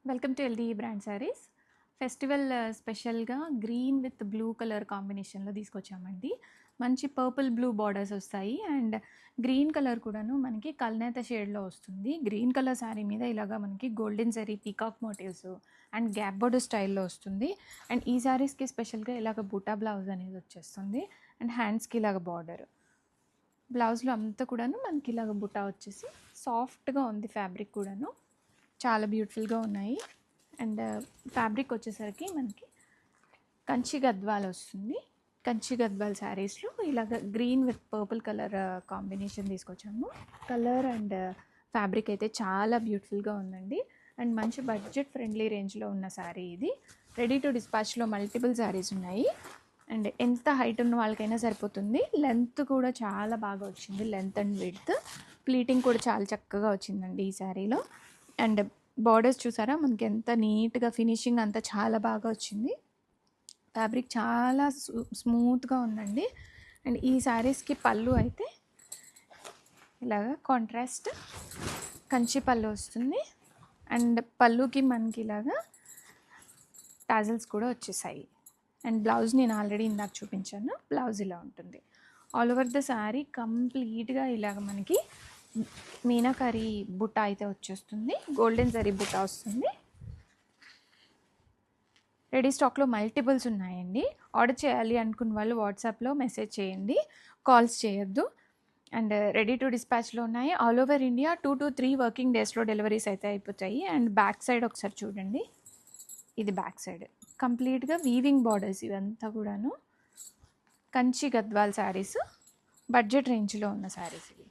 Welcome to LD brand saris. Festival స్పెషల్గా green with blue colour కాంబినేషన్లో తీసుకొచ్చామండి. మంచి పర్పుల్ బ్లూ బార్డర్స్ వస్తాయి అండ్ గ్రీన్ కలర్ కూడాను మనకి కల్నేత షేడ్లో వస్తుంది. గ్రీన్ కలర్ శారీ మీద ఇలాగా మనకి golden zari peacock motifs and gap border స్టైల్లో వస్తుంది. అండ్ ఈ శారీస్కి స్పెషల్గా ఇలాగ బూటా బ్లౌజ్ అనేది వచ్చేస్తుంది అండ్ హ్యాండ్స్కి ఇలాగ బార్డర్. బ్లౌజ్లో అంతా కూడాను మనకి ఇలాగ బుటా వచ్చేసి సాఫ్ట్గా ఉంది. ఫ్యాబ్రిక్ కూడాను చాలా బ్యూటిఫుల్గా ఉన్నాయి. అండ్ ఫ్యాబ్రిక్ వచ్చేసరికి మనకి కంచి గద్వాల్ వస్తుంది. కంచి గద్వాల్ శారీస్లో ఇలాగ green with purple colour combination తీసుకొచ్చాము. కలర్ అండ్ ఫ్యాబ్రిక్ అయితే చాలా బ్యూటిఫుల్గా ఉందండి. అండ్ మంచి బడ్జెట్ ఫ్రెండ్లీ రేంజ్లో ఉన్న శారీ ఇది. రెడీ టు డిస్పాచ్లో మల్టిపుల్ శారీస్ ఉన్నాయి. అండ్ ఎంత హైట్ ఉన్న వాళ్ళకైనా సరిపోతుంది. లెంత్ కూడా చాలా బాగా వచ్చింది. లెంత్ అండ్ విడ్త్ ప్లీటింగ్ కూడా చాలా చక్కగా వచ్చిందండి ఈ శారీలో. అండ్ బార్డర్స్ చూసారా మనకి ఎంత నీట్గా ఫినిషింగ్ అంతా చాలా బాగా వచ్చింది. ఫ్యాబ్రిక్ చాలా స్మూత్గా ఉందండి. అండ్ ఈ శారీస్కి పళ్ళు అయితే ఇలాగా కాంట్రాస్ట్ కంచి పళ్ళు వస్తుంది. అండ్ పళ్ళుకి మనకి ఇలాగా టాజల్స్ కూడా వచ్చేసాయి. అండ్ బ్లౌజ్ నేను ఆల్రెడీ ఇందాక చూపించాను. బ్లౌజ్ ఇలా ఉంటుంది. ఆల్ ఓవర్ ద శారీ కంప్లీట్గా ఇలాగ మనకి మీనాకరీ బుట్ట అయితే వచ్చేస్తుంది. గోల్డెన్ జరీ బుట్ట వస్తుంది. రెడీ స్టాక్లో మల్టిపుల్స్ ఉన్నాయండి. ఆర్డర్ చేయాలి అనుకున్న వాళ్ళు వాట్సాప్లో మెసేజ్ చేయండి, కాల్స్ చేయొద్దు. అండ్ రెడీ టు డిస్పాచ్లో ఉన్నాయి. All over India 2 to 3 working డేస్లో డెలివరీస్ అయితే అయిపోతాయి. అండ్ బ్యాక్ సైడ్ ఒకసారి చూడండి. ఇది బ్యాక్ సైడ్ కంప్లీట్గా వీవింగ్ బార్డర్స్ ఇవంతా కూడాను కంచి గద్వాల్ శారీస్. బడ్జెట్ రేంజ్లో ఉన్న శారీస్ ఇవి.